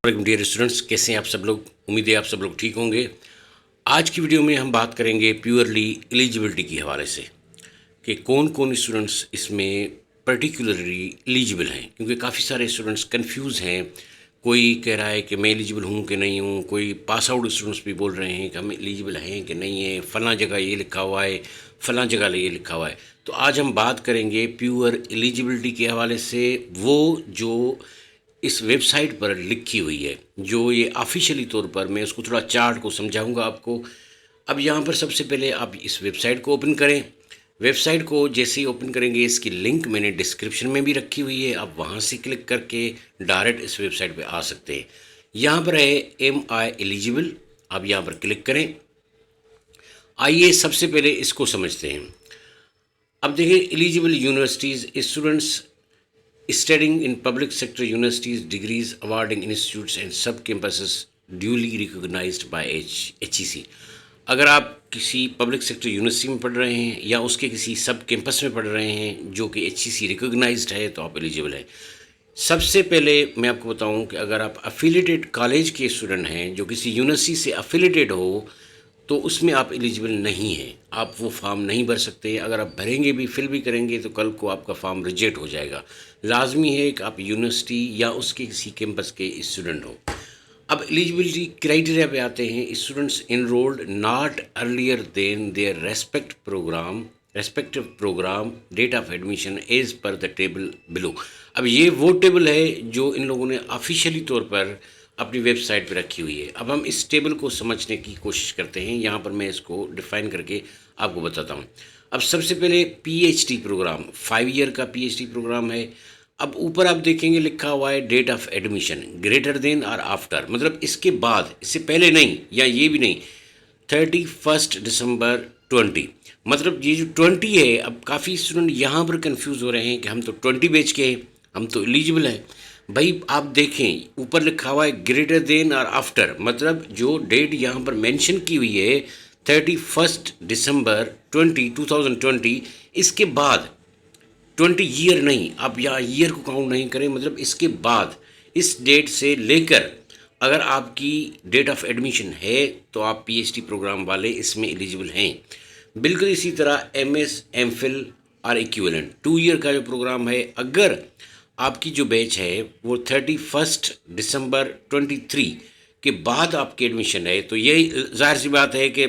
Dear students, कैसे हैं आप सब लोग। उम्मीद है आप सब लोग ठीक होंगे। आज की वीडियो में हम बात करेंगे प्योरली एलिजिबिलिटी के हवाले से कि कौन कौन स्टूडेंट्स इसमें पर्टिकुलरली एलिजिबल हैं, क्योंकि काफ़ी सारे स्टूडेंट्स कंफ्यूज हैं। कोई कह रहा है कि मैं एलिजिबल हूँ कि नहीं हूँ, कोई पास आउट स्टूडेंट्स भी बोल रहे हैं कि हम एलिजिबल हैं कि नहीं है, फ़लाँ जगह ये लिखा हुआ है, फ़लाँ जगह ये लिखा हुआ है। तो आज हम बात करेंगे प्योर एलिजिबिलिटी के हवाले से, वो जो इस वेबसाइट पर लिखी हुई है, जो ये ऑफिशियली तौर पर, मैं उसको थोड़ा चार्ट को समझाऊंगा आपको। अब यहाँ पर सबसे पहले आप इस वेबसाइट को ओपन करें। वेबसाइट को जैसे ही ओपन करेंगे, इसकी लिंक मैंने डिस्क्रिप्शन में भी रखी हुई है, आप वहाँ से क्लिक करके डायरेक्ट इस वेबसाइट पे आ सकते हैं। यहाँ पर है MI एलिजिबल, आप यहाँ पर क्लिक करें। आइए सबसे पहले इसको समझते हैं। अब देखिए, eligible universities students studying in public sector universities, degrees awarding institutes and sub campuses duly recognized by HEC। अगर आप किसी पब्लिक सेक्टर यूनिवर्सिटी में पढ़ रहे हैं या उसके किसी सब कैंपस में पढ़ रहे हैं जो कि HEC रिकॉग्नाइज्ड है, तो आप एलिजिबल हैं। सबसे पहले मैं आपको बताऊं कि अगर आप अफिलिएटेड कॉलेज के स्टूडेंट हैं, जो किसी यूनिवर्सिटी से अफिलिएटेड हो, तो उसमें आप एलिजिबल नहीं हैं। आप वो फॉर्म नहीं भर सकते। अगर आप भरेंगे भी, फिल भी करेंगे, तो कल को आपका फॉर्म रिजेक्ट हो जाएगा। लाजमी है कि आप यूनिवर्सिटी या उसके किसी कैंपस के स्टूडेंट हो। अब एलिजिबिलिटी क्राइटेरिया पे आते हैं। Students enrolled not earlier than their respective programme date of admission as per the table below. अब ये वो टेबल है जो इन लोगों ने ऑफिशियली तौर पर अपनी वेबसाइट पे रखी हुई है। अब हम इस टेबल को समझने की कोशिश करते हैं। यहाँ पर मैं इसको डिफ़ाइन करके आपको बताता हूँ। अब सबसे पहले PhD प्रोग्राम, 5 ईयर का PhD प्रोग्राम है। अब ऊपर आप देखेंगे लिखा हुआ है date of admission greater than और आफ्टर, मतलब इसके बाद, इससे पहले नहीं, या ये भी नहीं। 31 दिसंबर 20, मतलब ये जो 20 है, अब काफ़ी स्टूडेंट यहाँ पर कंफ्यूज हो रहे हैं कि हम तो 20 बैच के हैं, हम तो एलिजिबल हैं। भाई आप देखें, ऊपर लिखा हुआ है ग्रेटर देन और आफ्टर, मतलब जो डेट यहाँ पर मेंशन की हुई है 31 दिसंबर 2020, इसके बाद 20 ईयर नहीं, आप यहाँ ईयर को काउंट नहीं करें, मतलब इसके बाद इस डेट से लेकर अगर आपकी डेट ऑफ एडमिशन है तो आप PhD प्रोग्राम वाले इसमें एलिजिबल हैं। बिल्कुल इसी तरह MS, MPhil और इक्विवेलेंट 2 ईयर का जो प्रोग्राम है, अगर आपकी जो बैच है वो 31 दिसंबर 23 के बाद आपकी एडमिशन है, तो यही जाहिर सी बात है कि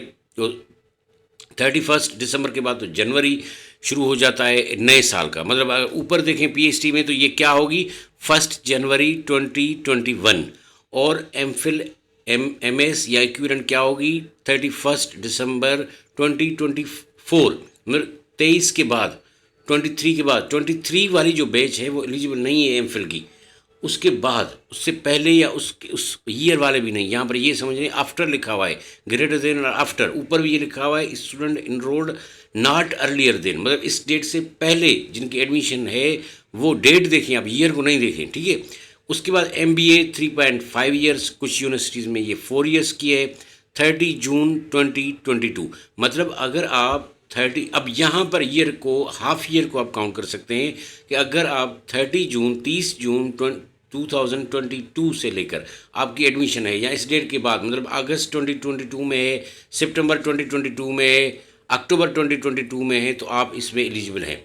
31 दिसंबर के बाद तो जनवरी शुरू हो जाता है नए साल का। मतलब ऊपर देखें PhD में तो ये क्या होगी, 1 जनवरी 2021, और MPhil MS या इक्विवेलेंट क्या होगी, 31 दिसंबर 2024, मतलब 23 के बाद, 23 के बाद, 23 वाली जो बैच है वो एलिजिबल नहीं है MPhil की। उसके बाद, उससे पहले या उस ईयर वाले भी नहीं। यहाँ पर ये समझ आफ्टर लिखा हुआ है, ग्रेटर देन और आफ्टर। ऊपर भी ये लिखा हुआ है student enrolled not earlier than, मतलब इस डेट से पहले जिनकी एडमिशन है वो डेट देखें, आप ईयर को नहीं देखें, ठीक है। उसके बाद MBA 3.5 ईयर्स, कुछ यूनिवर्सिटीज़ में ये 4 ईयर्स की है, 30 जून 2022। मतलब अगर आप 30, अब यहाँ पर ईयर को, हाफ ईयर को आप काउंट कर सकते हैं कि अगर आप 30 जून 2022 से लेकर आपकी एडमिशन है, या इस डेट के बाद, मतलब अगस्त 2022 में है, सितंबर 2022 में है, अक्टूबर 2022 में है, तो आप इसमें एलिजिबल हैं।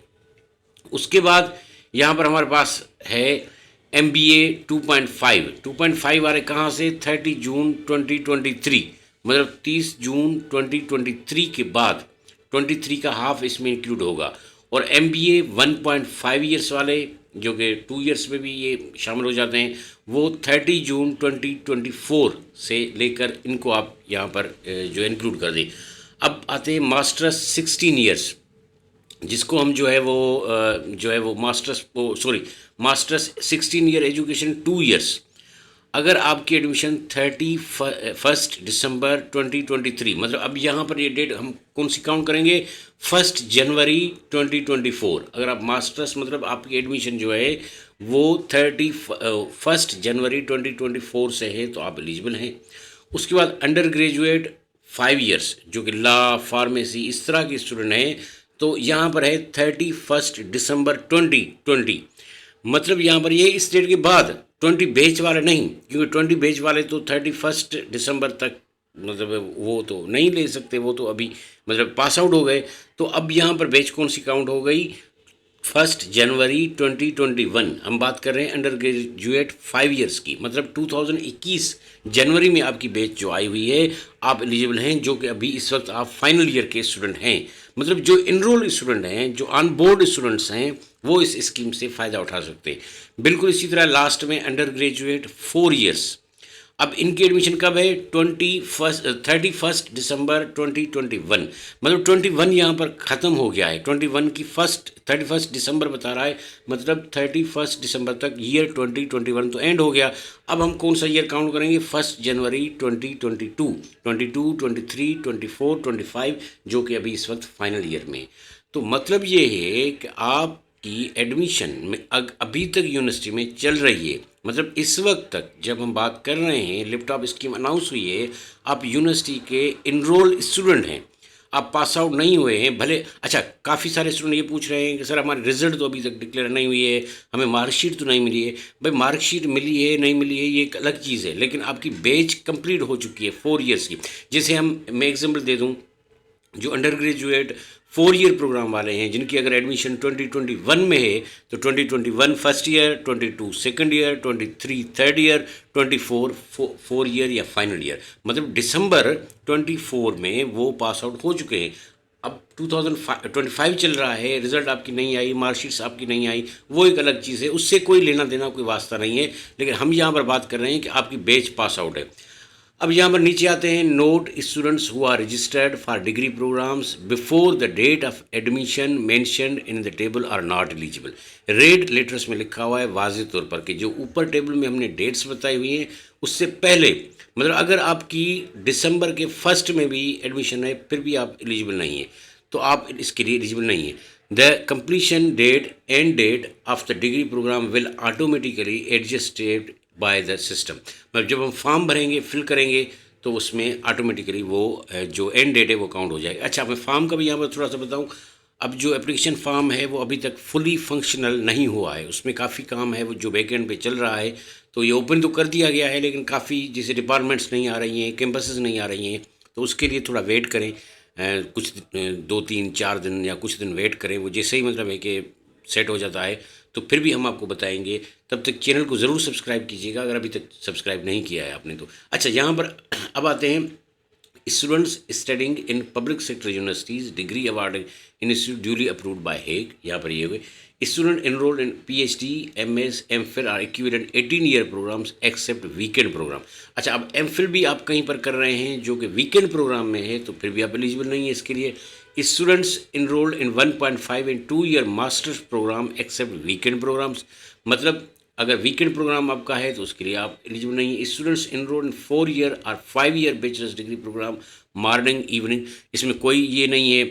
उसके बाद यहाँ पर हमारे पास है MBA 2.5 वाले, कहाँ से, 30 जून 2023, मतलब 30 जून 2023 के बाद 23 का हाफ इसमें इंक्लूड होगा। और MBA 1.5 ईयर्स वाले, जो कि 2 ईयर्स में भी ये शामिल हो जाते हैं, वो 30 जून 2024 से लेकर इनको आप यहाँ पर जो इंक्लूड कर दें। अब आते हैं मास्टर्स 16 ईयर्स, जिसको हम जो है वो मास्टर्स 16 ईयर एजुकेशन 2 ईयर्स। अगर आपकी एडमिशन 31 दिसंबर 2023, मतलब अब यहाँ पर ये डेट हम कौन सी काउंट करेंगे, 1 जनवरी 2024। अगर आप मास्टर्स, मतलब आपकी एडमिशन जो है वो 31 जनवरी 2024 से है, तो आप एलिजिबल हैं। उसके बाद अंडर ग्रेजुएट 5 ईयर्स, जो कि लॉ, फार्मेसी, इस तरह के स्टूडेंट हैं, तो यहाँ पर है 31 दिसंबर 2020, मतलब यहाँ पर ये इस डेट के बाद 20 बैच वाले नहीं, क्योंकि 20 बैच वाले तो 31 दिसंबर तक मतलब वो तो नहीं ले सकते, वो तो अभी मतलब पास आउट हो गए। तो अब यहाँ पर बैच कौन सी काउंट हो गई? 1 जनवरी 2021 हम बात कर रहे हैं अंडर ग्रेजुएट 5 ईयर्स की, मतलब 2021 जनवरी में आपकी बैच जो आई हुई है, आप एलिजिबल हैं, जो कि अभी इस वक्त आप फाइनल ईयर के स्टूडेंट हैं। मतलब जो इनरोल स्टूडेंट हैं, जो ऑन बोर्ड स्टूडेंट्स हैं, वो इस स्कीम से फ़ायदा उठा सकते हैं। बिल्कुल इसी तरह लास्ट में अंडर ग्रेजुएट 4 ईयर्स, अब इनकी एडमिशन कब है? 31 दिसंबर 2021, मतलब 21 यहाँ पर ख़त्म हो गया है। 21 की 31 दिसंबर बता रहा है, मतलब 31 दिसंबर तक ईयर 2021 तो एंड हो गया। अब हम कौन सा ईयर काउंट करेंगे? 1 जनवरी 2022, 22, 23, 24, 25, जो कि अभी इस वक्त फाइनल ईयर में। तो मतलब ये है कि आपकी एडमिशन में अभी तक यूनिवर्सिटी में चल रही है, मतलब इस वक्त तक जब हम बात कर रहे हैं, लैपटॉप स्कीम अनाउंस हुई है, आप यूनिवर्सिटी के इनरोल स्टूडेंट हैं, आप पास आउट नहीं हुए हैं भले। अच्छा, काफ़ी सारे स्टूडेंट ये पूछ रहे हैं कि सर हमारे रिजल्ट तो अभी तक डिक्लेयर नहीं हुई है, हमें मार्कशीट तो नहीं मिली है। भाई मार्कशीट मिली है नहीं मिली है ये एक अलग चीज़ है, लेकिन आपकी बैच कंप्लीट हो चुकी है 4 ईयर्स की। जैसे मैं एग्जाम्पल दे दूँ, जो अंडर ग्रेजुएट 4 ईयर प्रोग्राम वाले हैं, जिनकी अगर एडमिशन 2021 में है, तो 2021 first year, 22 second year, 23 third year, 24 four year या फाइनल ईयर, मतलब दिसंबर 24 में वो पास आउट हो चुके हैं। अब 2025 चल रहा है, रिजल्ट आपकी नहीं आई, मार्कशीट्स आपकी नहीं आई, वो एक अलग चीज़ है, उससे कोई लेना देना कोई वास्ता नहीं है। लेकिन हम यहाँ पर बात कर रहे हैं कि आपकी बैच पास आउट है। अब यहाँ पर नीचे आते हैं, note students who are registered for degree programmes before the date of admission mentioned in the table are not eligible. Red letters में लिखा हुआ है वाज़ेह तौर पर कि जो ऊपर टेबल में हमने डेट्स बताई हुई हैं उससे पहले, मतलब अगर आपकी दिसंबर के फर्स्ट में भी एडमिशन है फिर भी आप एलिजिबल नहीं है, तो आप इसके लिए एलिजिबल नहीं है। The completion date and date of the degree programme will automatically adjusted by the system. मतलब जब हम फॉर्म भरेंगे, फिल करेंगे, तो उसमें ऑटोमेटिकली वो जो एंड डेट है वो काउंट हो जाएगा। अच्छा, मैं फॉर्म का भी यहाँ पर थोड़ा सा बताऊँ। अब जो एप्लीकेशन फॉर्म है वो अभी तक फुली फंक्शनल नहीं हुआ है, उसमें काफ़ी काम है वो जो बैकएंड पे चल रहा है। तो ये ओपन तो कर दिया गया है, लेकिन काफ़ी जैसे डिपार्टमेंट्स नहीं आ रही हैं, कैंपसेस नहीं आ रही हैं, तो उसके लिए थोड़ा वेट करें। कुछ 2, 3, 4 दिन या कुछ दिन वेट करें, वो जैसे ही मतलब है कि सेट हो जाता है तो फिर भी हम आपको बताएंगे। तब तक चैनल को ज़रूर सब्सक्राइब कीजिएगा अगर अभी तक सब्सक्राइब नहीं किया है आपने तो। अच्छा, यहाँ पर अब आते हैं, students studying in public sector universities degree awarding institute duly approved by HEC. यहाँ पर ये हुए student enrolled in PhD, MS, MPhil or equivalent 18 year programmes except weekend programme. अच्छा, अब MPhil भी आप कहीं पर कर रहे हैं जो कि वीकेंड प्रोग्राम में है, तो फिर भी आप एलिजिबल नहीं है इसके लिए। Students enrolled in 1.5 and 2 year masters programme except weekend programmes, मतलब अगर वीकेंड प्रोग्राम आपका है तो उसके लिए आप एलिजिबल नहीं है। स्टूडेंट्स इनरोल्ड इन 4 ईयर और 5 year bachelors degree programme morning evening, इसमें कोई ये नहीं है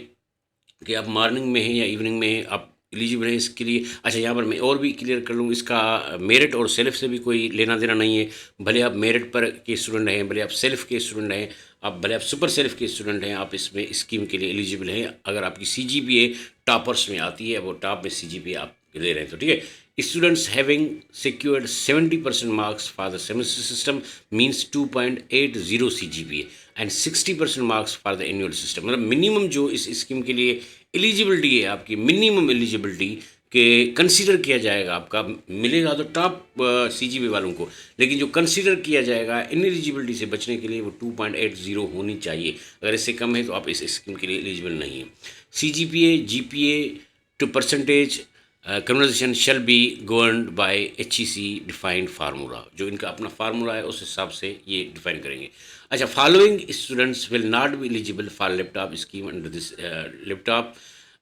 कि आप मॉर्निंग में हैं या इवनिंग में हैं, आप एलिजिबल हैं इसके लिए। अच्छा, यहाँ पर मैं और भी क्लियर कर लूँ, इसका मेरिट और सेल्फ से भी कोई लेना देना नहीं है। भले आप मेरिट पर के स्टूडेंट हैं, भले आप सेल्फ के स्टूडेंट हैं, आप भले आप सुपर सेल्फ के स्टूडेंट हैं, आप इसमें स्कीम के लिए एलिजिबल हैं अगर आपकी CGPA टॉपर्स में आती है, वो टॉप में CGPA आप ले रहे हैं तो ठीक है। Students having secured 70% marks for the semester system means 2.80 CGPA and 60% marks for the annual system, मतलब मिनिमम जो इस स्कीम के लिए एलिजिबिलिटी है, आपकी मिनिमम एलिजिबिलिटी के कंसीडर किया जाएगा, आपका मिलेगा तो टॉप CGPA वालों को, लेकिन जो कंसीडर किया जाएगा इन एलिजिबिलिटी से बचने के लिए वो 2.80 होनी चाहिए। अगर इससे कम है तो आप इस स्कीम के लिए एलिजिबल नहीं है। CGPA GPA to percentage conversion shall be governed by HEC defined formula, जो इनका अपना फार्मूला है उस हिसाब से ये डिफाइन करेंगे। अच्छा, following students will not be eligible for laptop scheme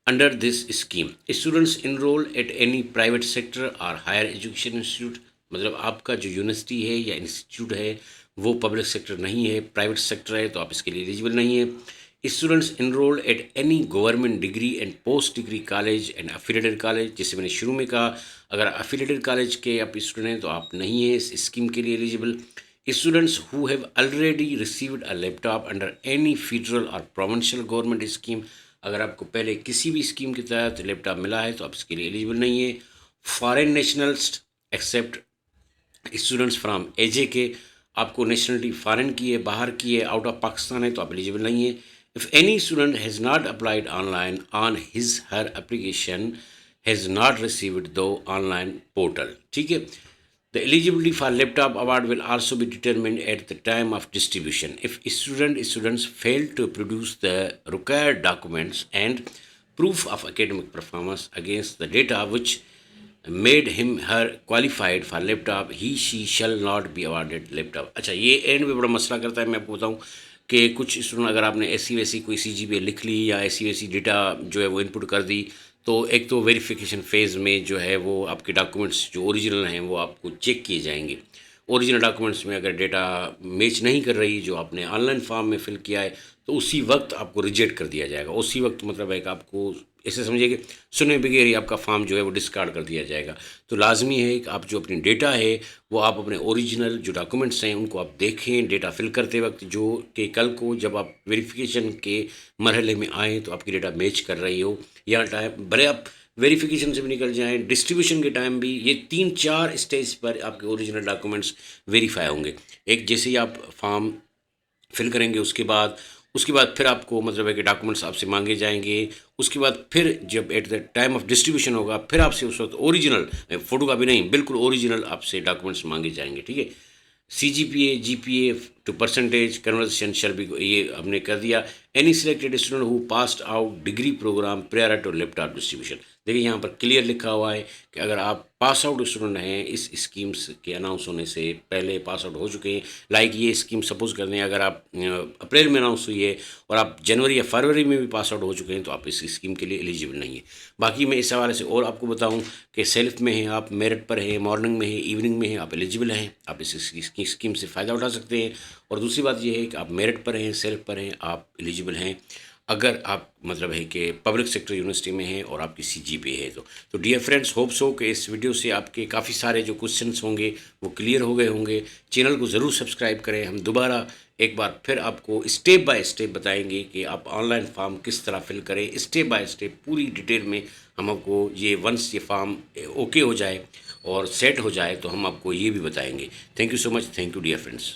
under this scheme. Students enrol at any private sector और हायर एजुकेशन इंस्टीट्यूट, मतलब आपका जो यूनिवर्सिटी है या इंस्टीट्यूट है वो पब्लिक सेक्टर नहीं है, प्राइवेट सेक्टर है, तो आप इसके लिए एलिजिबल नहीं है। Students enrolled at any government degree and post degree college and affiliated college, जैसे मैंने शुरू में कहा, अगर अफिलिएटेड कॉलेज के आप स्टूडेंट हैं तो आप नहीं हैं इस स्कीम के लिए eligible. Students who have already received a laptop under any federal और प्रोविंशियल गवर्नमेंट स्कीम, अगर आपको पहले किसी भी स्कीम के तहत लैपटॉप मिला है तो आप इसके लिए एलिजिबल नहीं है। Foreign nationals except students from AJK, आपको नेशनलिटी फॉरेन की है, बाहर की है, आउट ऑफ पाकिस्तान है तो आप एलिजिबल नहीं है। If any student has not applied online on his her application has not received दो ऑनलाइन पोर्टल, ठीक है। The eligibility for laptop award will also be determined at the time of distribution. If students fail to produce the required documents and proof of academic performance against the data which made him her qualified for laptop, he she shall not be awarded laptop। अच्छा, ये and में बड़ा मसला करता है। मैं आपको बताऊँ कि कुछ स्टूडेंट, अगर आपने ऐसी वैसी कोई CGPA लिख ली या ऐसी वैसी डेटा जो है वो इनपुट कर दी, तो एक तो वेरिफिकेशन फ़ेज़ में जो है वो आपके डॉक्यूमेंट्स जो ओरिजिनल हैं वो आपको चेक किए जाएंगे। ओरिजिनल डॉक्यूमेंट्स में अगर डेटा मैच नहीं कर रही जो आपने ऑनलाइन फॉर्म में फिल किया है, तो उसी वक्त आपको रिजेक्ट कर दिया जाएगा। उसी वक्त मतलब है कि आपको ऐसे समझिए कि सुने बगैर ही आपका फॉर्म जो है वो डिस्कार्ड कर दिया जाएगा। तो लाजमी है कि आप जो अपनी डेटा है वो आप अपने ओरिजिनल जो डॉक्यूमेंट्स हैं उनको आप देखें डेटा फिल करते वक्त, जो कि कल को जब आप वेरिफिकेशन के मरहले में आएँ तो आपकी डेटा मैच कर रही हो, या टाइम भले आप वेरिफिकेशन से भी निकल जाएं, डिस्ट्रीब्यूशन के टाइम भी ये 3-4 स्टेज पर आपके ओरिजिनल डॉक्यूमेंट्स वेरीफाई होंगे। एक जैसे ही आप फॉर्म फिल करेंगे उसके बाद फिर आपको मतलब है कि डॉक्यूमेंट्स आपसे मांगे जाएंगे। उसके बाद फिर जब at the time of distribution होगा फिर आपसे उस वक्त ओरिजिनल, फ़ोटो का भी नहीं, बिल्कुल ओरिजिनल आपसे डॉक्यूमेंट्स मांगे जाएंगे, ठीक है। CGPA GPA to percentage conversation shall be, ये हमने कर दिया। Any selected student who passed out degree programme prior to laptop distribution. देखिए यहाँ पर क्लियर लिखा हुआ है कि अगर आप पास आउट स्टूडेंट हैं, इस स्कीम्स के अनाउंस होने से पहले पास आउट हो चुके हैं, लाइक ये स्कीम सपोज कर दें अगर आप अप्रैल में अनाउंस हुई है और आप जनवरी या फरवरी में भी पास आउट हो चुके हैं तो आप इस स्कीम के लिए एलिजिबल नहीं है। बाकी मैं इस हवाले से और आपको बताऊं कि सेल्फ में हैं आप, मेरिट पर हैं, मॉर्निंग में है, इवनिंग में है, आप एलिजिबल हैं, आप इस स्कीम से फ़ायदा उठा सकते हैं। और दूसरी बात यह है कि आप मेरिट पर हैं, सेल्फ पर हैं, आप एलिजिबल हैं अगर आप मतलब है कि पब्लिक सेक्टर यूनिवर्सिटी में हैं और आपकी CGPA है तो डियर फ्रेंड्स, होप्स हो कि इस वीडियो से आपके काफ़ी सारे जो क्वेश्चंस होंगे वो क्लियर हो गए होंगे। चैनल को ज़रूर सब्सक्राइब करें। हम दोबारा एक बार फिर आपको स्टेप बाय स्टेप बताएंगे कि आप ऑनलाइन फॉर्म किस तरह फिल करें, स्टेप बाय स्टेप पूरी डिटेल में हम आपको ये वंस ये फॉर्म ओके हो जाए और सेट हो जाए तो हम आपको ये भी बताएंगे। Thank you so much. Thank you dear friends.